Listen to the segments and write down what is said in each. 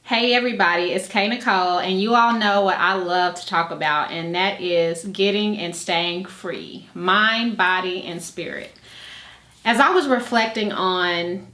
Hey everybody, it's Kay Nicole, and you all know what I love to talk about, and that is getting and staying free, mind, body, and spirit. As I was reflecting on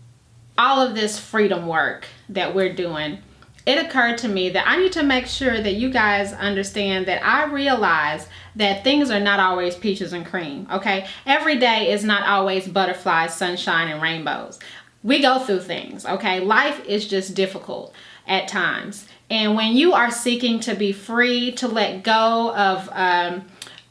all of this freedom work that we're doing, it occurred to me that I need to make sure that you guys understand that I realize that things are not always peaches and cream, okay? Every day is not always butterflies, sunshine, and rainbows. We go through things, okay? Life is just difficult at times. And when you are seeking to be free, to let go of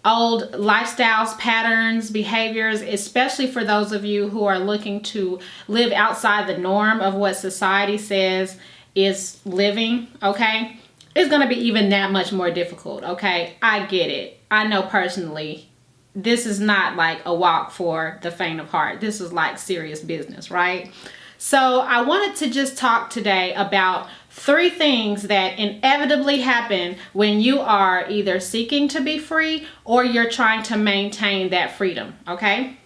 old lifestyles, patterns, behaviors, especially for those of you who are looking to live outside the norm of what society says is living, okay, it's going to be even that much more difficult, okay? I get it. I know personally, this is not like a walk for the faint of heart. This is like serious business, right? So I wanted to just talk today about 3 things that inevitably happen when you are either seeking to be free or you're trying to maintain that freedom, okay?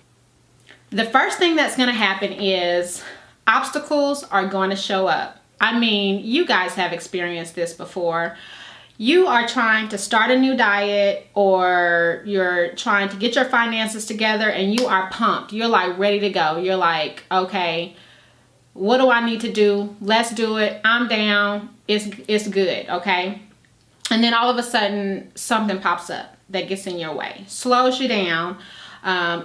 The first thing that's going to happen is obstacles are going to show up. I mean, you guys have experienced this before. You are trying to start a new diet, or you're trying to get your finances together and you are pumped. You're like ready to go. You're like, okay, what do I need to do? Let's do it. I'm down. It's good, okay? And then all of a sudden, something pops up that gets in your way, slows you down,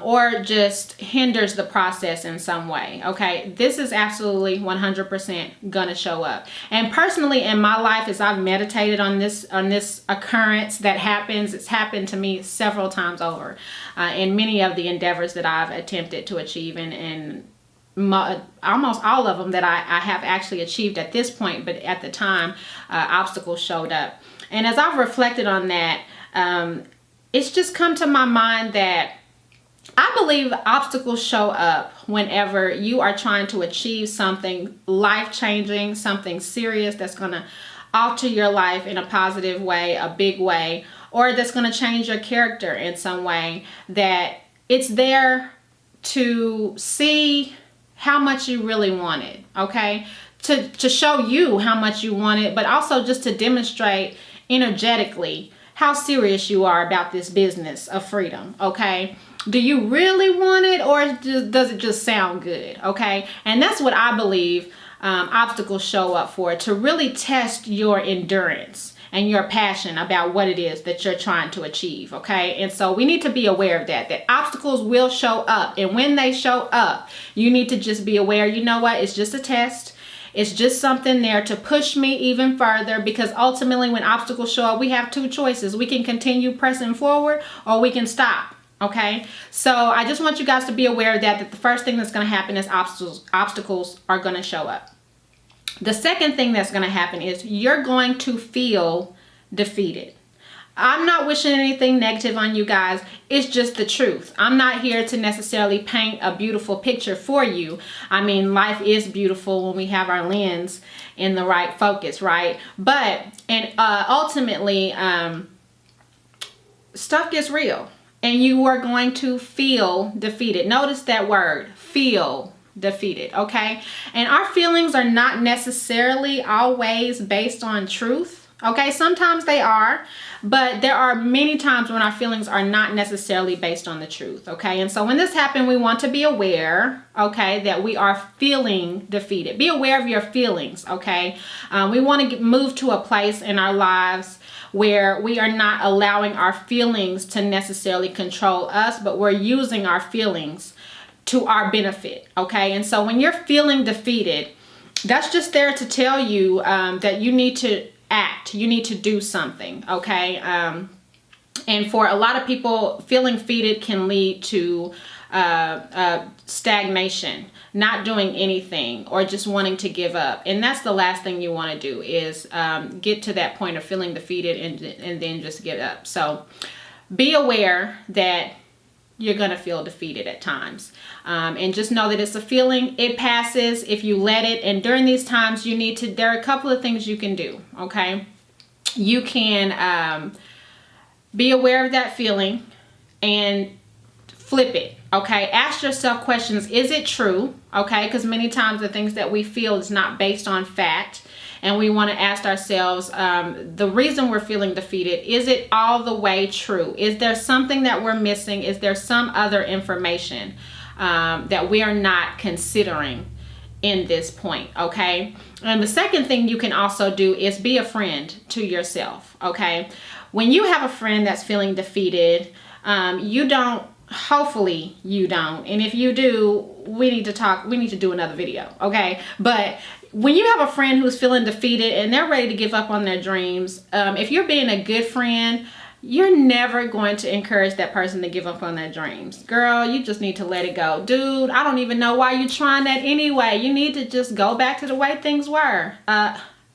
or just hinders the process in some way, okay? This is absolutely 100% gonna show up. And personally, in my life, as I've meditated on this occurrence that happens, it's happened to me several times over in many of the endeavors that I've attempted to achieve, and almost all of them that I have actually achieved at this point, but at the time obstacles showed up. And as I've reflected on that, it's just come to my mind that I believe obstacles show up whenever you are trying to achieve something life-changing, something serious that's going to alter your life in a positive way, a big way, or that's going to change your character in some way, that it's there to see how much you really want it, okay? To show you how much you want it, but also just to demonstrate energetically how serious you are about this business of freedom, okay? Do you really want it, or does it just sound good, okay? And that's what I believe obstacles show up for, to really test your endurance and your passion about what it is that you're trying to achieve, okay? And so we need to be aware of that obstacles will show up. And when they show up, you need to just be aware, you know what, it's just a test. It's just something there to push me even further, because ultimately when obstacles show up, we have 2 choices. We can continue pressing forward, or we can stop, okay? So I just want you guys to be aware of that the first thing that's gonna happen is obstacles are gonna show up. The second thing that's going to happen is you're going to feel defeated. I'm not wishing anything negative on you guys. It's just the truth. I'm not here to necessarily paint a beautiful picture for you. I mean, life is beautiful when we have our lens in the right focus, right? But ultimately, stuff gets real, and you are going to feel defeated. Notice that word, feel defeated, okay? And our feelings are not necessarily always based on truth, okay? Sometimes they are, but there are many times when our feelings are not necessarily based on the truth, okay? And so when this happens, we want to be aware, okay, that we are feeling defeated. Be aware of your feelings, okay? We want to move to a place in our lives where we are not allowing our feelings to necessarily control us, but we're using our feelings to our benefit, okay? And so when you're feeling defeated, that's just there to tell you that you need to act, you need to do something, okay? And for a lot of people, feeling defeated can lead to stagnation, not doing anything, or just wanting to give up. And that's the last thing you want to do, is get to that point of feeling defeated and then just give up. So be aware that you're going to feel defeated at times. And just know that it's a feeling. It passes if you let it. And during these times, there are a couple of things you can do, okay? You can be aware of that feeling and flip it, okay? Ask yourself questions. Is it true? Okay, because many times the things that we feel is not based on fact. and we want to ask ourselves, the reason we're feeling defeated, is it all the way true? Is there something that we're missing? Is there some other information that we are not considering in this point? Okay. And the second thing you can also do is be a friend to yourself. Okay. When you have a friend that's feeling defeated, hopefully you don't. And if you do, we need to do another video. Okay. But when you have a friend who's feeling defeated and they're ready to give up on their dreams, if you're being a good friend, you're never going to encourage that person to give up on their dreams. Girl, you just need to let it go. Dude, I don't even know why you're trying that anyway. You need to just go back to the way things were.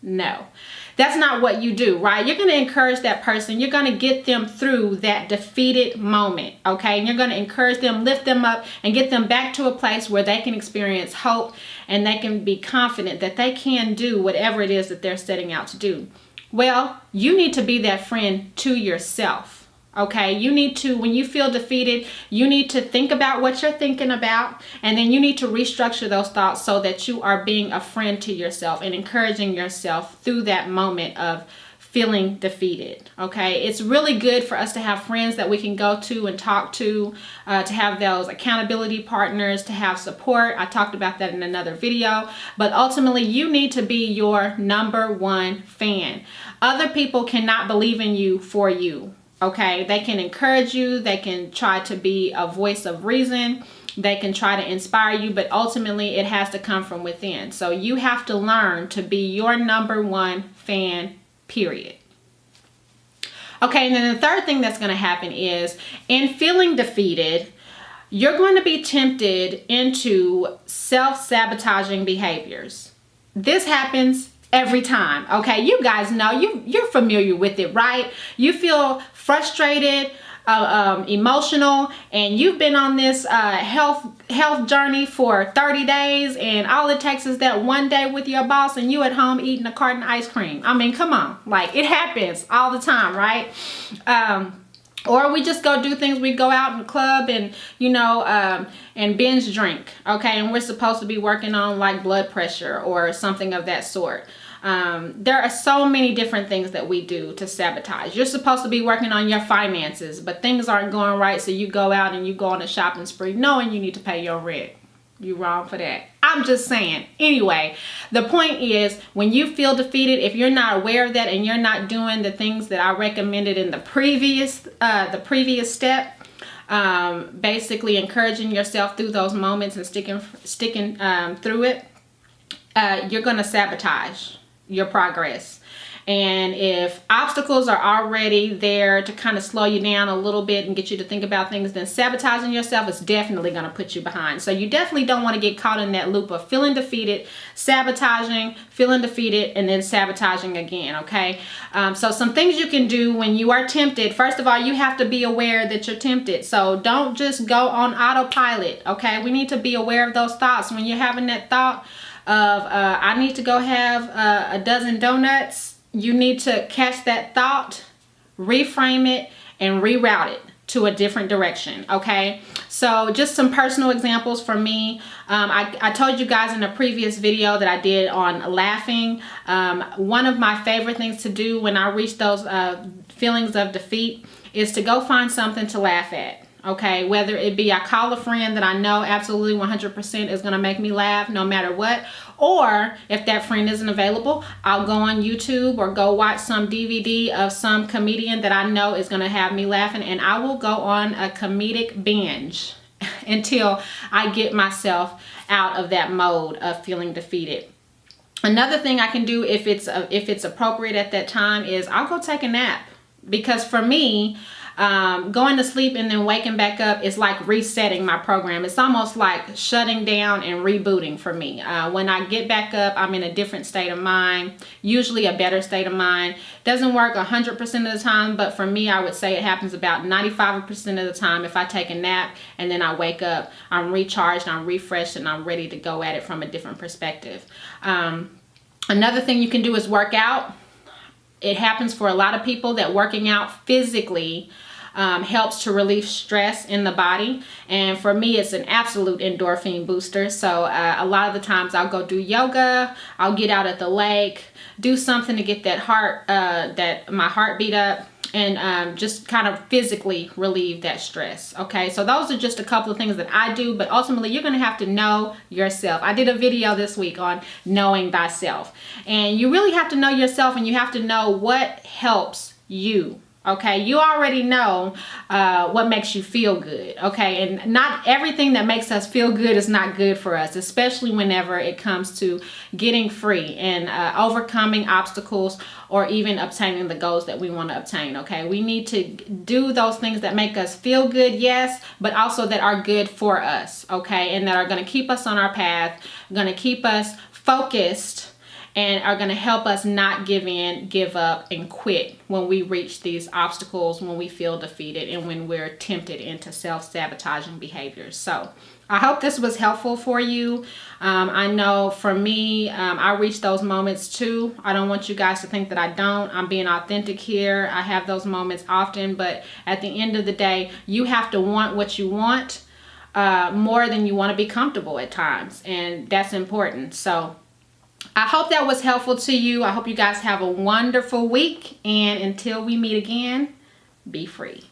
No. That's not what you do, right? You're going to encourage that person. You're going to get them through that defeated moment, okay? And you're going to encourage them, lift them up, and get them back to a place where they can experience hope and they can be confident that they can do whatever it is that they're setting out to do. Well, you need to be that friend to yourself, okay? You need to, when you feel defeated, you need to think about what you're thinking about, and then you need to restructure those thoughts so that you are being a friend to yourself and encouraging yourself through that moment of feeling defeated, okay? It's really good for us to have friends that we can go to and talk to have those accountability partners, to have support. I talked about that in another video, but ultimately you need to be your number one fan. Other people cannot believe in you for you, okay? They can encourage you, they can try to be a voice of reason, they can try to inspire you, but ultimately it has to come from within. So you have to learn to be your number one fan, period. Okay, and then the third thing that's going to happen is, in feeling defeated, you're going to be tempted into self-sabotaging behaviors. This happens every time, okay? You guys know, you're familiar with it, right? You feel frustrated, emotional, and you've been on this health journey for 30 days, and all it takes is that one day with your boss and you at home eating a carton of ice cream. I mean, come on, like, it happens all the time, right? Or we just go do things. We go out in the club and, and binge drink, okay? And we're supposed to be working on like blood pressure or something of that sort. There are so many different things that we do to sabotage. You're supposed to be working on your finances, but things aren't going right, so you go out and you go on a shopping spree knowing you need to pay your rent. You're wrong for that. I'm just saying. Anyway, the point is, when you feel defeated, if you're not aware of that and you're not doing the things that I recommended in the previous step, basically encouraging yourself through those moments and sticking through it, you're going to sabotage your progress. And if obstacles are already there to kind of slow you down a little bit and get you to think about things, then sabotaging yourself is definitely going to put you behind. So you definitely don't want to get caught in that loop of feeling defeated, sabotaging, feeling defeated, and then sabotaging again, okay? So some things you can do when you are tempted. First of all, you have to be aware that you're tempted. So don't just go on autopilot, okay? We need to be aware of those thoughts. When you're having that thought of, I need to go have a dozen donuts, you need to catch that thought, reframe it, and reroute it to a different direction, okay? So just some personal examples for me. I told you guys in a previous video that I did on laughing. One of my favorite things to do when I reach those feelings of defeat is to go find something to laugh at. Okay, whether it be I call a friend that I know absolutely 100% is going to make me laugh no matter what, or if that friend isn't available, I'll go on YouTube or go watch some DVD of some comedian that I know is going to have me laughing, and I will go on a comedic binge until I get myself out of that mode of feeling defeated. Another thing I can do if it's appropriate at that time is I'll go take a nap, because for me, going to sleep and then waking back up is like resetting my program. It's almost like shutting down and rebooting for me. When I get back up, I'm in a different state of mind, usually a better state of mind. Doesn't work 100% of the time, but for me, I would say it happens about 95% of the time. If I take a nap and then I wake up, I'm recharged, I'm refreshed, and I'm ready to go at it from a different perspective. Another thing you can do is work out. It happens for a lot of people that working out physically helps to relieve stress in the body. And for me, it's an absolute endorphin booster. So a lot of the times I'll go do yoga, I'll get out at the lake, do something to get my heartbeat up, and just kind of physically relieve that stress. Okay, so those are just a couple of things that I do, but ultimately you're going to have to know yourself. I did a video this week on knowing thyself, and you really have to know yourself, and you have to know what helps you. Okay, you already know what makes you feel good. Okay, and not everything that makes us feel good is not good for us, especially whenever it comes to getting free and overcoming obstacles or even obtaining the goals that we want to obtain. Okay, we need to do those things that make us feel good, yes, but also that are good for us. Okay, and that are going to keep us on our path, going to keep us focused, and are going to help us not give in, give up, and quit when we reach these obstacles, when we feel defeated, and when we're tempted into self-sabotaging behaviors. So I hope this was helpful for you. I know for me, I reach those moments too. I don't want you guys to think that I don't. I'm being authentic here. I have those moments often, but at the end of the day, you have to want what you want more than you want to be comfortable at times, and that's important. So I hope that was helpful to you. I hope you guys have a wonderful week. And until we meet again, be free.